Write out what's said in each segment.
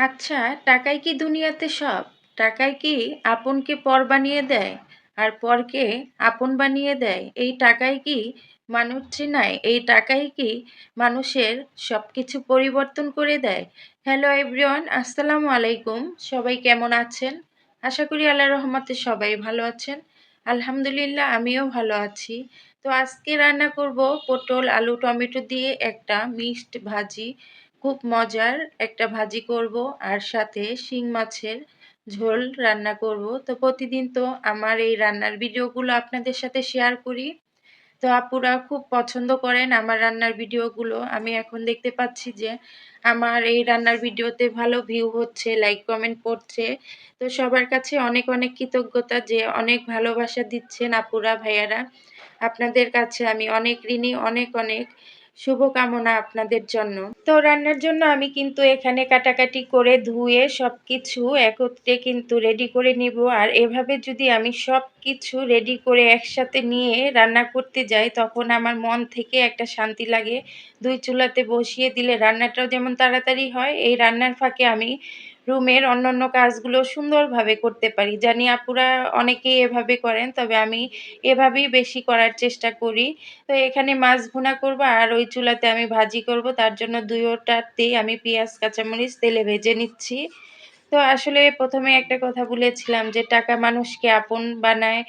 আচ্ছা, টাকাই কি দুনিয়াতে সব? টাকাই কি আপনকে পর বানিয়ে দেয়? আর পরকে আপন বানিয়ে দেয়? এই টাকাই কি মানুষ চেনায়? এই টাকাই কি মানুষের সবকিছু পরিবর্তন করে দেয়? হ্যালো এভরিওয়ান, আসসালামু আলাইকুম। সবাই কেমন আছেন? আশা করি আল্লাহর রহমতে সবাই ভালো আছেন। আলহামদুলিল্লাহ আমিও ভালো আছি। তো আজকে রান্না করব পটল, আলু, টমেটো দিয়ে একটা মিক্সড ভাজি। খুব মজার একটা ভাজি করব আর সাথে শিং মাছের ঝোল রান্না করব। তো প্রতিদিন তো আমার এই রান্নার ভিডিওগুলো আপনাদের সাথে শেয়ার করি। তো আপুরা খুব পছন্দ করেন আমার রান্নার ভিডিওগুলো। আমি এখন দেখতে পাচ্ছি যে আমার এই রান্নার ভিডিওতে ভালো ভিউ হচ্ছে, লাইক কমেন্ট পড়ছে। তো সবার কাছে অনেক অনেক কৃতজ্ঞতা যে অনেক ভালোবাসা দিচ্ছেন আপুরা ভাইয়ারা। আপনাদের কাছে আমি অনেক ঋণী, অনেক অনেক শুভকামনা আপনাদের জন্য। তো রান্নার জন্য আমি কিন্তু এখানে কাটাকাটি করে ধুয়ে সবকিছু একত্রে কিন্তু রেডি করে নিব। আর এভাবে যদি আমি সবকিছু রেডি করে একসাথে নিয়ে রান্না করতে যাই তখন আমার মন থেকে একটা শান্তি লাগে। দুই চুলাতে বসিয়ে দিলে রান্নাটাও যেমন তাড়াতাড়ি হয়, এই রান্নার ফাঁকে আমি রুমের অন্যান্য কাজগুলো সুন্দরভাবে করতে পারি। জানি আপুরা অনেকেই এভাবে করেন, তবে আমি এভাবেই বেশি করার চেষ্টা করি। তো এখানে মাছ ভুনা করব আর ওই চুলাতে আমি ভাজি করব। তার জন্য দুইটাতেই আমি পেঁয়াজ কাঁচামরিচ তেলে ভেজে নিচ্ছি। তো আসলে প্রথমে একটা কথা বলেছিলাম যে টাকা মানুষকে আপন বানায়,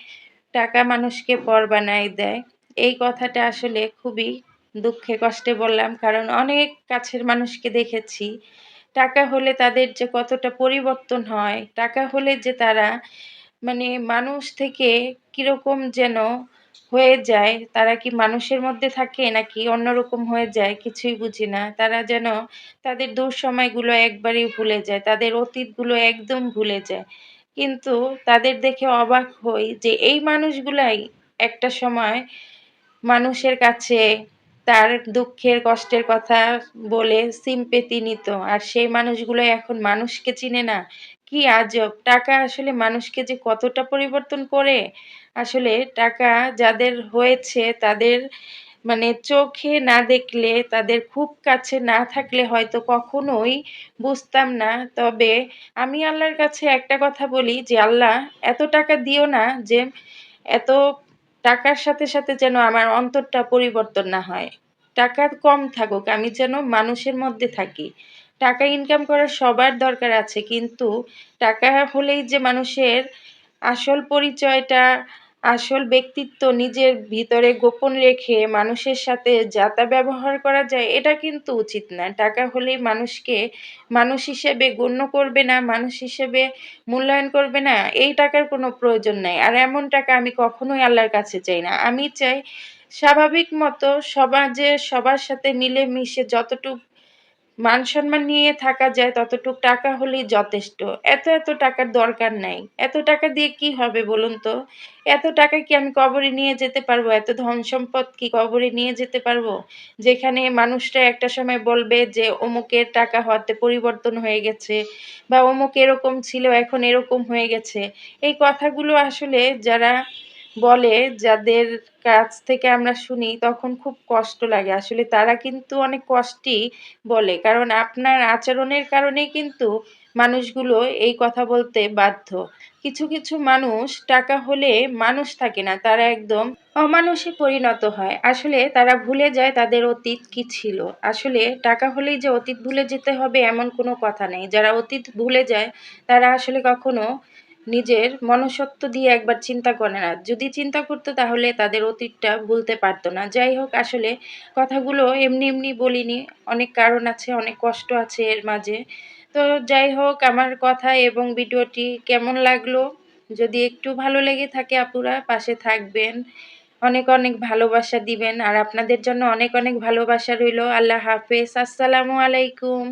টাকা মানুষকে পর বানায় দেয়। এই কথাটা আসলে খুবই দুঃখে কষ্টে বললাম, কারণ অনেক কাছের মানুষকে দেখেছি টাকা হলে তাদের যে কতটা পরিবর্তন হয়, টাকা হলে যে তারা মানে মানুষ থেকে কিরকম যেন হয়ে যায়। তারা কি মানুষের মধ্যে থাকে নাকি অন্যরকম হয়ে যায় কিছুই বুঝি না। তারা যেন তাদের দুঃসময়গুলো একবারেই ভুলে যায়, তাদের অতীতগুলো একদম ভুলে যায়। কিন্তু তাদের দেখে অবাক হই যে এই মানুষগুলাই একটা সময় মানুষের কাছে তার দুঃখের কষ্টের কথা বলে সিম্পেথি নিত, আর সেই মানুষগুলো এখন মানুষকে চিনে না। কি আজব! টাকা আসলে মানুষকে যে কতটা পরিবর্তন করে। আসলে টাকা যাদের হয়েছে তাদের চোখে না দেখলে, তাদের খুব কাছে না থাকলে হয়তো কখনোই বুঝতাম না। তবে আমি আল্লাহর কাছে একটা কথা বলি যে আল্লাহ এত টাকা দিও না যে এত টাকার সাথে সাথে যেন আমার অন্তরটা পরিবর্তন না হয়। টাকা কম থাকুক, আমি যেন মানুষের মধ্যে থাকি। টাকা ইনকাম করার সবার দরকার আছে, কিন্তু টাকা হলেই যে মানুষের আসল পরিচয়টা, আসল ব্যক্তিত্ব নিজের ভিতরে গোপন রেখে মানুষের সাথে যাতা ব্যবহার করা যায়, এটা কিন্তু উচিত না। টাকা হলেই মানুষকে মানুষ হিসেবে গণ্য করবে না, মানুষ হিসেবে মূল্যায়ন করবে না, এই টাকার কোনো প্রয়োজন নাই। আর এমন টাকা আমি কখনোই আল্লাহর কাছে চাই না। আমি চাই স্বাভাবিক মতো সমাজে সবার সাথে মিলেমিশে যতটুক মান সম্মান নিয়ে থাকা যায় ততটুক টাকা হলেই যথেষ্ট। এত টাকার দরকার নাই। এত টাকা দিয়ে কি হবে বলুন তো? এত টাকা কি আমি কবরে নিয়ে যেতে পারবো? এত ধন সম্পদ কি কবরে নিয়ে যেতে পারবো? যেখানে মানুষরা একটা সময় বলবে যে অমুকের টাকা হওয়াতে পরিবর্তন হয়ে গেছে, বা অমুক এরকম ছিল এখন এরকম হয়ে গেছে। এই কথাগুলো আসলে যারা বলে, যাদের কাছ থেকে আমরা শুনি তখন খুব কষ্ট লাগে। আসলে তারা কিন্তু অনেক কষ্টেই বলে, কারণ আপনার আচরণের কারণেই কিন্তু মানুষগুলো এই কথা বলতে বাধ্য। কিছু কিছু মানুষ টাকা হলে মানুষ থাকে না, তারা একদম অমানুষে পরিণত হয়। আসলে তারা ভুলে যায় তাদের অতীত কি ছিল। আসলে টাকা হলেই যে অতীত ভুলে যেতে হবে এমন কোনো কথা নেই। যারা অতীত ভুলে যায় তারা আসলে কখনো নিজের মনুষ্যত্ব দিয়ে একবার চিন্তা করে না। যদি চিন্তা করতো তাহলে তাদের অতীতটা ভুলতে পারতো না। যাই হোক, আসলে কথাগুলো এমনি এমনি বলিনি, অনেক কারণ আছে, অনেক কষ্ট আছে এর মাঝে। তো যাই হোক, আমার কথা এবং ভিডিওটি কেমন লাগলো? যদি একটু ভালো লেগে থাকে আপুরা পাশে থাকবেন, অনেক অনেক ভালোবাসা দিবেন। আর আপনাদের জন্য অনেক অনেক ভালোবাসা রইলো। আল্লাহ হাফেজ, আসসালামু আলাইকুম।